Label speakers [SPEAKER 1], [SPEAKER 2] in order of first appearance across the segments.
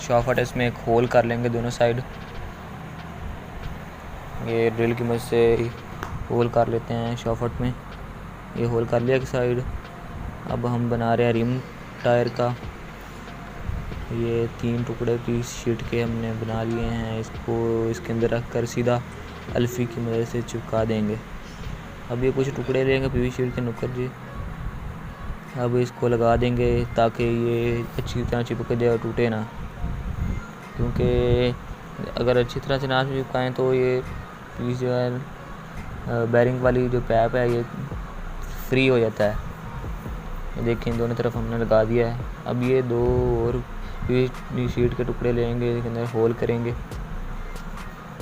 [SPEAKER 1] शॉफट है, इसमें एक होल कर लेंगे दोनों साइड। ये ड्रिल की मदद से होल कर लेते हैं शॉफट में। ये होल कर लिया एक साइड। अब हम बना रहे हैं रिम टायर का। ये 3 टुकड़े की शीट के हमने बना लिए हैं। इसको इसके अंदर रख कर सीधा अल्फी की मदद से चिपका देंगे। अब ये कुछ टुकड़े लेंगे पीवी शीट के नुक्कड़ जी। अब इसको लगा देंगे ताकि ये अच्छी तरह चिपक जाए और टूटे ना, क्योंकि अगर अच्छी तरह से ना चिपकाएँ तो ये पीवी जो है बैरिंग वाली जो पैप है ये फ्री हो जाता है। ये देखें दोनों तरफ हमने लगा दिया है। अब ये 2 और पीवी शीट के टुकड़े लेंगे, इसके अंदर होल करेंगे।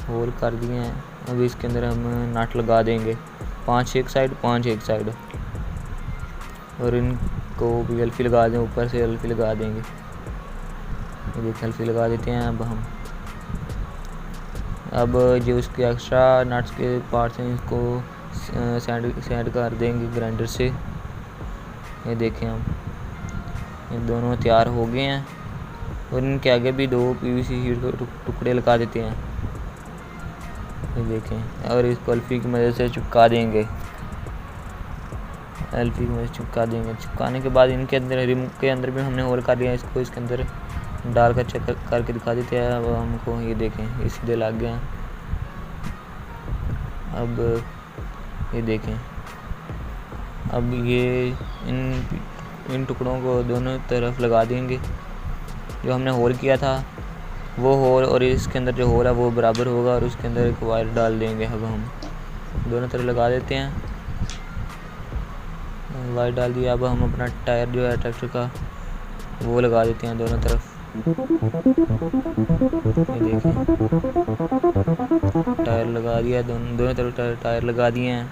[SPEAKER 1] होल कर दिए हैं। अब इसके अंदर हम नट लगा देंगे, 5 एक साइड 5 एक साइड, और इनको भी अल्फी लगा दें, ऊपर से अल्फी लगा देंगे। ये देखिए अल्फी लगा देते हैं। अब जो उसके एक्स्ट्रा नट्स के पार्ट्स हैं इसको सैंड कर देंगे ग्राइंडर से। ये देखें हम ये दोनों तैयार हो गए हैं, और इनके आगे भी 2 पीवीसी शीट के टुकड़े लगा देते हैं। ये देखें, और इसको अल्फी की मदद से चिपका देंगे। अल्फी की मदद से चिपका देंगे। चिपकाने के बाद इनके अंदर रिम के अंदर भी हमने होल कर लिया। इसको इसके अंदर डालकर चेक करके दिखा देते हैं अब हमको। ये देखें ये सीधे लग गए हैं। अब ये देखें, अब ये इन टुकड़ों को दोनों तरफ लगा देंगे। जो हमने होल किया था वो होल और इसके अंदर जो होल है वो बराबर होगा, और उसके अंदर एक वायर डाल देंगे। अब हम दोनों तरफ लगा देते हैं। वायर डाल दिया। अब हम अपना टायर जो है ट्रैक्टर का वो लगा देते हैं दोनों तरफ। ये देखें टायर लगा दिया, दोनों तरफ टायर लगा दिए हैं।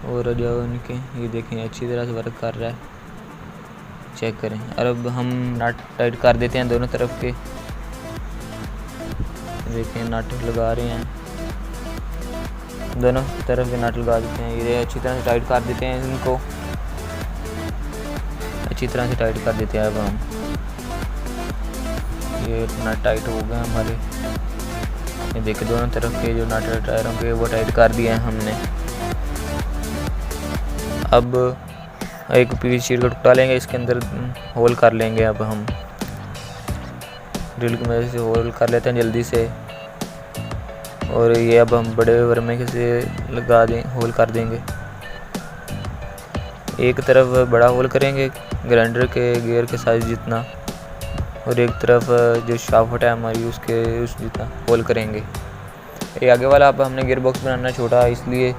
[SPEAKER 1] और जो इनके ये देखें अच्छी तरह से वर्क कर रहा है, चेक करें। और अब हम नट टाइट कर देते हैं दोनों तरफ के। देखें नट लगा रहे हैं, दोनों तरफ के नट लगा देते हैं। ये अच्छी तरह से टाइट कर देते हैं, इनको अच्छी तरह से टाइट कर देते हैं। अब हम ये नट टाइट हो गए हमारे। ये देखिए दोनों तरफ के जो नट टायरों के वो टाइट कर दिए हैं हमने। अब एक पीवीसी शीट का टुकड़ा लेंगे, इसके अंदर होल कर लेंगे। अब हम ड्रिल की मदद से होल कर लेते हैं जल्दी से। और ये अब हम बड़े वर्मे से लगा दें, होल कर देंगे। एक तरफ बड़ा होल करेंगे ग्राइंडर के गियर के साइज जितना, और एक तरफ जो शाफ्ट है हमारी उसके उस जितना होल करेंगे। ये आगे वाला अब हमने गियर बॉक्स बनाना छोटा इसलिए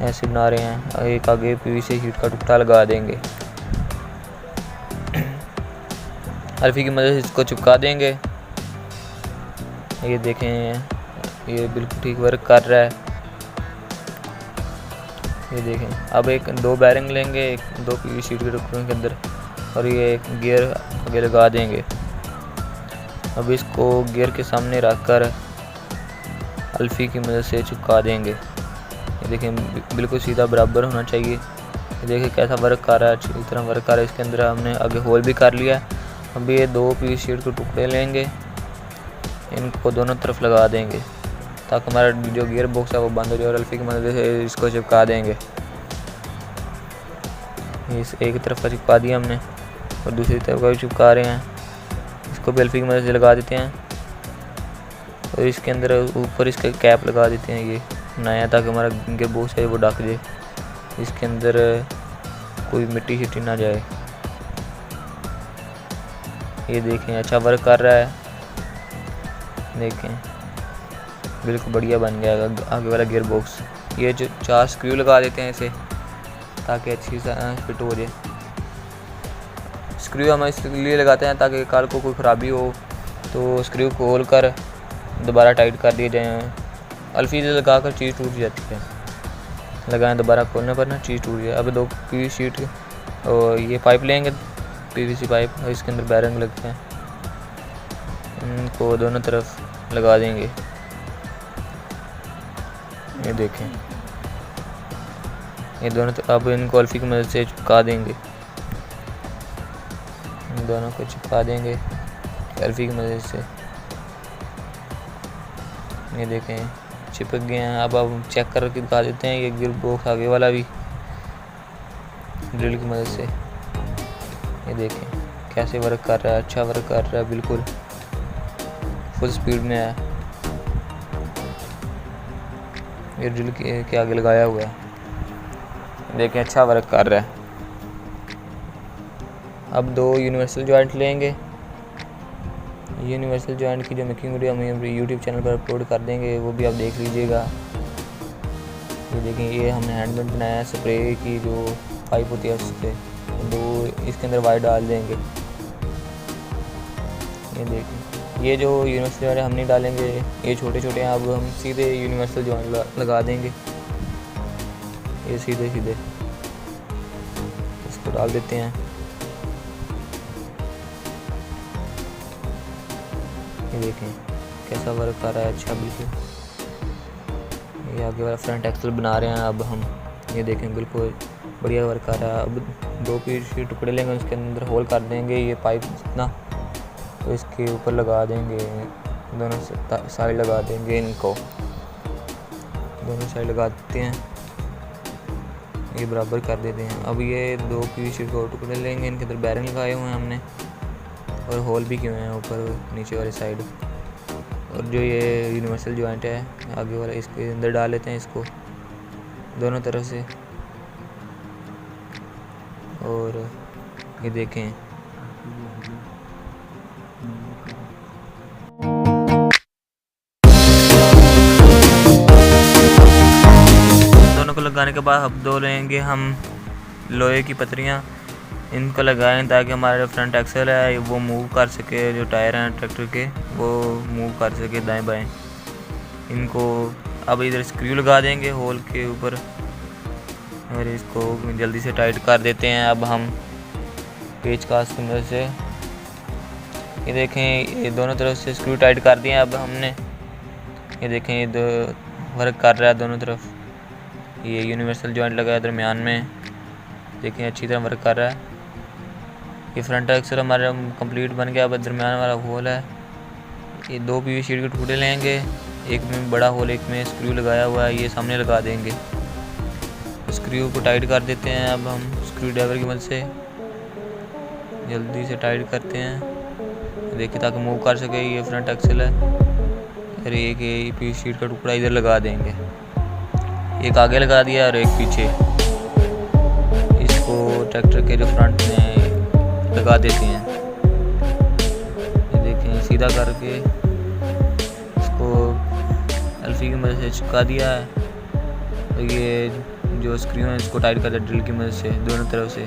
[SPEAKER 1] ऐसे बना रहे हैं। एक आगे पीवीसी शीट का टुकड़ा लगा देंगे, अल्फी की मदद से इसको चिपका देंगे। ये देखें ये बिल्कुल ठीक वर्क कर रहा है। ये देखें अब 2 बैरिंग लेंगे, 2 पीवीसी शीट के टुकड़ों के अंदर, और ये एक गियर आगे लगा देंगे। अब इसको गियर के सामने रखकर अल्फी की मदद से चिपका देंगे। ये देखें बिल्कुल सीधा बराबर होना चाहिए। ये देखें कैसा वर्क कर रहा है, अच्छी तरह वर्क कर रहा है। इसके अंदर हमने आगे होल भी कर लिया है। अब ये 2 पीवीसी शीट के टुकड़े लेंगे, इनको दोनों तरफ लगा देंगे ताकि हमारा जो गियर बॉक्स है वो बंद हो जाए, और अल्फी की मदद से इसको चिपका देंगे। इस एक तरफ का चिपका दिया हमने, और दूसरी तरफ का भी चिपका रहे हैं। इसको भी अल्फी की मदद से लगा देते हैं, और इसके अंदर ऊपर इसका कैप लगा देते हैं ये नया, ताकि हमारा गियर बॉक्स है वो ढक जाए, इसके अंदर कोई मिट्टी शिट्टी ना जाए। ये देखें अच्छा वर्क कर रहा है। देखें बिल्कुल बढ़िया बन गया आगे वाला गियर बॉक्स। ये जो 4 स्क्रू लगा देते हैं इसे ताकि अच्छी तरह फिट हो जाए। स्क्रू हम इसलिए लगाते हैं ताकि कार को कोई ख़राबी हो तो स्क्रू खोल कर दोबारा टाइट कर दिए जाए। अल्फी से लगा कर चीज़ टूट जाती है, लगाएं दोबारा खोलने पर ना चीज़ टूट जाए। अब 2 पीवीसी शीट और ये पाइप लेंगे, पीवीसी पाइप, और इसके अंदर बैरिंग लगते हैं, इनको दोनों तरफ लगा देंगे। ये देखें ये दोनों अब इनको अल्फी की मदद से चिपका देंगे, इन दोनों को चिपका देंगे। सेल्फी की मदद से। ये देखें चिपक गए हैं। अब चेक करके दिखा देते हैं ये गियर बॉक्स आगे वाला भी ड्रिल की मदद से। ये देखें कैसे वर्क कर रहा है, अच्छा वर्क कर रहा है, बिल्कुल फुल स्पीड में है। ये ड्रिल के आगे लगाया हुआ है, देखें अच्छा वर्क कर रहा है। अब 2 यूनिवर्सल जॉइंट लेंगे। यूनिवर्सल जॉइंट की जो मेकिंग वीडियो हम यूट्यूब चैनल पर अपलोड कर देंगे, वो भी आप देख लीजिएगा। ये देखें ये हमने हैंडमेड बनाया है, स्प्रे की जो पाइप होती है उससे 2 इसके अंदर वायर डाल देंगे। ये देखें ये जो यूनिवर्सल जॉइंट हम नहीं डालेंगे, ये छोटे छोटे हैं, अब हम सीधे यूनिवर्सल जॉइंट लगा देंगे। ये सीधे सीधे इसको डाल देते हैं। ये देखें कैसा वर्क कर रहा है, अच्छा बिल्कुल। ये आगे वाला फ्रंट एक्सल बना रहे हैं अब हम। ये देखें बिल्कुल बढ़िया वर्क कर रहा है। अब 2 पीस के टुकड़े लेंगे, उसके अंदर होल कर देंगे ये पाइप जितना, तो इसके ऊपर लगा देंगे, दोनों साइड लगा देंगे, इनको दोनों साइड लगा देते हैं, ये बराबर कर देते हैं। अब ये 2 पीस के टुकड़े लेंगे, इनके अंदर बैरिंग लगाए हुए हैं हमने और होल भी किए हुए हैं ऊपर नीचे वाली साइड। और जो ये यूनिवर्सल जॉइंट है आगे वाला, इसके अंदर डाल लेते हैं इसको दोनों तरफ से। और ये देखें दोनों को लगाने के बाद अब 2 लेंगे हम लोहे की पतरियाँ, इनको लगाएं ताकि हमारा फ्रंट एक्सल है वो मूव कर सके, जो टायर हैं ट्रैक्टर के वो मूव कर सके दाएं बाएं। इनको अब इधर स्क्रू लगा देंगे होल के ऊपर और इसको जल्दी से टाइट कर देते हैं। अब हम पेच कास की मदद से ये देखें ये दोनों तरफ से स्क्रू टाइट कर दिए अब हमने। ये देखें ये वर्क कर रहा है दोनों तरफ। ये यूनिवर्सल जॉइंट लगा है दरमियान में, देखें अच्छी तरह वर्क कर रहा है। ये फ्रंट एक्सल हमारा कंप्लीट बन गया। अब दरमियान वाला होल है, ये 2 PVC शीट के टुकड़े लेंगे, एक में बड़ा होल एक में स्क्रू लगाया हुआ है, ये सामने लगा देंगे। स्क्रू को टाइट कर देते हैं अब हम स्क्रू ड्राइवर की मदद से, जल्दी से टाइट करते हैं देखिए ताकि मूव कर सके। ये फ्रंट एक्सल है और एक PVC शीट का टुकड़ा इधर लगा देंगे, एक आगे लगा दिया और एक पीछे। इसको ट्रैक्टर के जो फ्रंट में लगा देते हैं। ये देखें सीधा करके इसको एल्फी की मदद से चिपका दिया है। तो ये जो स्क्रू है इसको टाइट कर दिया ड्रिल की मदद से दोनों तरफ से।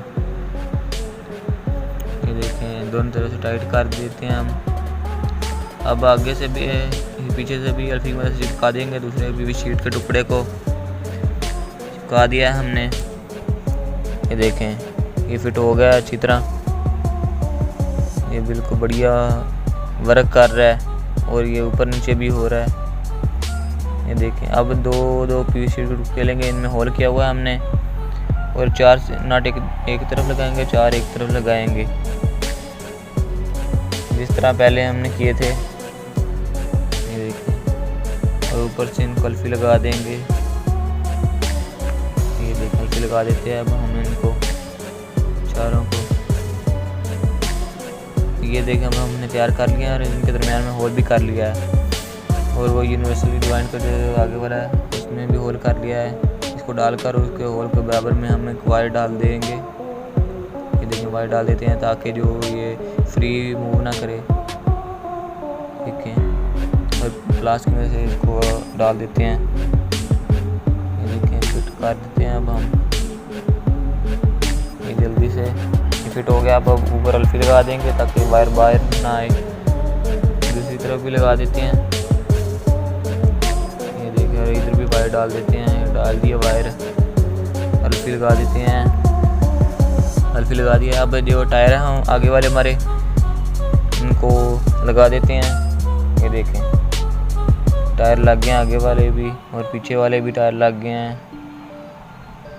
[SPEAKER 1] ये देखें दोनों तरफ से टाइट कर देते हैं हम। अब आगे से भी पीछे से भी एल्फी की मदद से चिपका देंगे, दूसरे भी शीट के टुकड़े को चिपका दिया है हमने। ये देखें ये फिट हो गया अच्छी तरह, ये बिल्कुल बढ़िया वर्क कर रहा है और ये ऊपर नीचे भी हो रहा है। ये देखें अब 2 PVC शीट के टुकड़े लेंगे, इनमें होल किया हुआ है हमने और 4 नट एक तरफ लगाएंगे, 4 एक तरफ लगाएंगे जिस तरह पहले हमने किए थे। ये देखें और ऊपर से इनको अल्फी लगा देंगे। ये देखें अल्फी लगा देते हैं अब हम इनको चारों को। ये देखें हमने तैयार कर लिया और इनके दरमियान में होल भी कर लिया है और वो यूनिवर्सल जॉइंट का जो आगे वाला है उसमें भी होल कर लिया है। इसको डालकर उसके होल के बराबर में हम एक वायर डाल देंगे। ये देखें वायर डाल देते हैं ताकि जो ये फ्री मूव ना करे। देखें और प्लास की वजह से इसको डाल देते हैं। ये देखें फिट कर देते हैं अब हम ये जल्दी से फिट हो गया। अब ऊपर अल्फी लगा देंगे ताकि वायर बाहर ना आए। दूसरी तरफ भी लगा देते हैं। ये देखिए इधर भी वायर डाल देते हैं, डाल दिया वायर, अल्फी लगा देते हैं, अल्फी लगा दिया। अब जो टायर है हम आगे वाले हमारे इनको लगा देते हैं। ये देखें टायर लग गए हैं आगे वाले भी और पीछे वाले भी टायर लग गए हैं।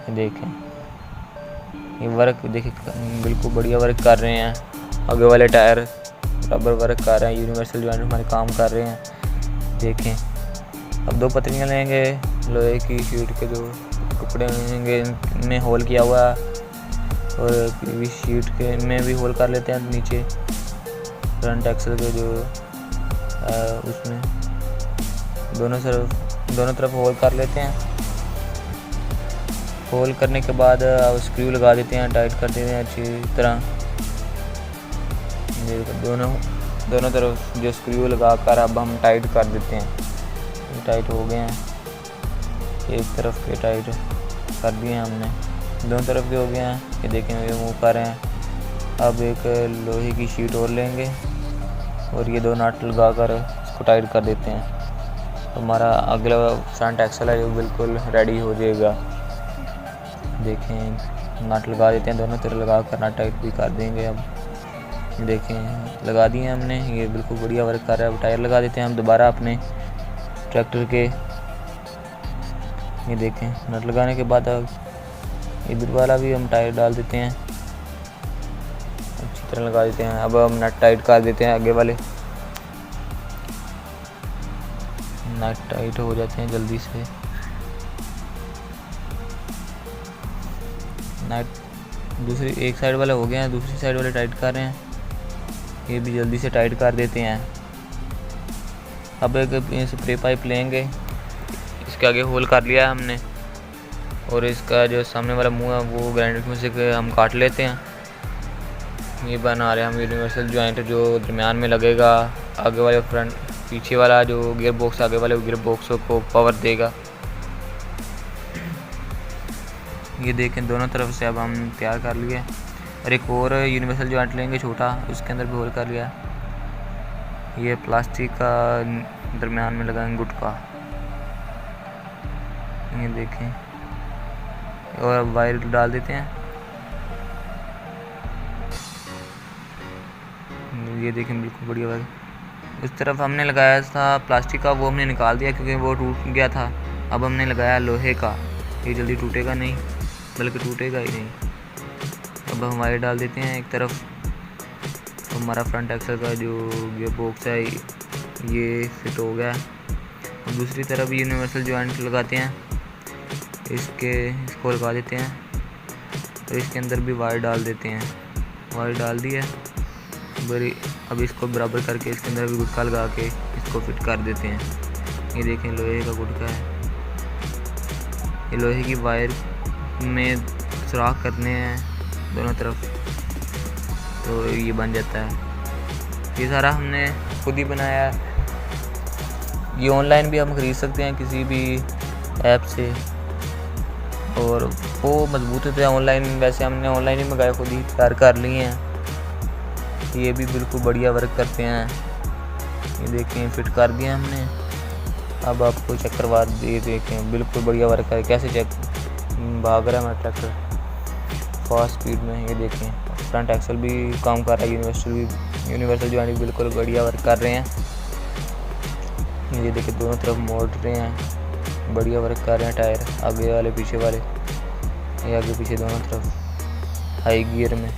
[SPEAKER 1] ये देखें ये वर्क देखिए बिल्कुल बढ़िया वर्क कर रहे हैं। आगे वाले टायर बराबर वर्क कर रहे हैं, यूनिवर्सल जॉइंट हमारे काम कर रहे हैं। देखें, अब 2 पत्रियाँ लेंगे लोहे की शीट के, जो टुकड़े होंगे इनमें होल किया हुआ है, और पीवी शीट के में भी होल कर लेते हैं नीचे फ्रंट एक्सल के जो उसमें दोनों तरफ होल कर लेते हैं। होल करने के बाद स्क्रू लगा देते हैं, टाइट कर देते हैं अच्छी तरह। दोनों तरफ जो स्क्रू लगा कर अब हम टाइट कर देते हैं। टाइट हो गए हैं, एक तरफ के टाइट कर दिए हैं हमने, दोनों तरफ के हो गए हैं। ये देखें ये मूव कर रहे हैं। अब एक लोहे की शीट और लेंगे और ये 2 नट लगा कर इसको टाइट कर देते हैं। तो हमारा अगला फ्रंट एक्सल है जो बिल्कुल रेडी हो जाएगा। देखें नट लगा देते हैं, दोनों तरफ लगा कर नट टाइट भी कर देंगे। अब देखें लगा दिए हमने, ये बिल्कुल बढ़िया वर्क कर रहा है। अब टायर लगा देते हैं हम दोबारा अपने ट्रैक्टर के। ये देखें नट लगाने के बाद अब इधर वाला भी हम टायर डाल देते हैं, अच्छी तरह लगा देते हैं। अब हम नट टाइट कर देते हैं, आगे वाले नट टाइट हो जाते हैं जल्दी से। नट दूसरी एक साइड वाले हो गए हैं, दूसरी साइड वाले टाइट कर रहे हैं, ये भी जल्दी से टाइट कर देते हैं। अब एक स्प्रे पाइप लेंगे, इसके आगे होल कर लिया है हमने, और इसका जो सामने वाला मुंह है वो ग्राइंडर में से हम काट लेते हैं। ये बना रहे हैं हम यूनिवर्सल जॉइंट जो दरमियान में लगेगा, आगे वाले फ्रंट पीछे वाला जो गियर बॉक्स आगे वाले गियर बॉक्स को पावर देगा। ये देखें दोनों तरफ से अब हम तैयार कर लिए। और एक और यूनिवर्सल जॉइंट लेंगे छोटा, उसके अंदर भी होल कर लिया। ये प्लास्टिक का दरमियान में लगाएंगे गुटका, ये देखें, और वायर डाल देते हैं। ये देखें बिल्कुल बढ़िया वायर। उस तरफ हमने लगाया था प्लास्टिक का, वो हमने निकाल दिया क्योंकि वो टूट गया था। अब हमने लगाया लोहे का, ये जल्दी टूटेगा नहीं, बल्कि टूटेगा ही नहीं। अब हम वायर डाल देते हैं एक तरफ, तो हमारा फ्रंट एक्सल का जो गियर बॉक्स है ये फिट हो गया। अब दूसरी तरफ यूनिवर्सल जॉइंट लगाते हैं, इसको लगा देते हैं, और इसके अंदर भी वायर डाल देते हैं। वायर डाल दी है, अब इसको बराबर करके इसके अंदर भी गुटका लगा के इसको फिट कर देते हैं। ये देखें लोहे का गुटका है, ये लोहे की वायर में सुराख करने हैं दोनों तरफ, तो ये बन जाता है। ये सारा हमने खुद ही बनाया है। ये ऑनलाइन भी हम ख़रीद सकते हैं किसी भी ऐप से, और वो मजबूत होते हैं ऑनलाइन। वैसे हमने ऑनलाइन ही मंगाए, खुद ही तैयार कर लिए हैं। ये भी बिल्कुल बढ़िया वर्क करते हैं। ये देखें फिट कर दिया हमने। अब आपको चेक करवा दिए, देखें बिल्कुल बढ़िया वर्क है। कैसे चेक भाग रहा है हमारा ट्रैक्टर फास्ट स्पीड में। ये देखें फ्रंट एक्सल भी काम कर रहा है, यूनिवर्सल जॉइंट भी बिल्कुल बढ़िया वर्क कर रहे हैं। ये देखें दोनों तरफ मोड़ रहे हैं, बढ़िया वर्क कर रहे हैं। टायर आगे वाले पीछे वाले, ये आगे पीछे दोनों तरफ हाई गियर में।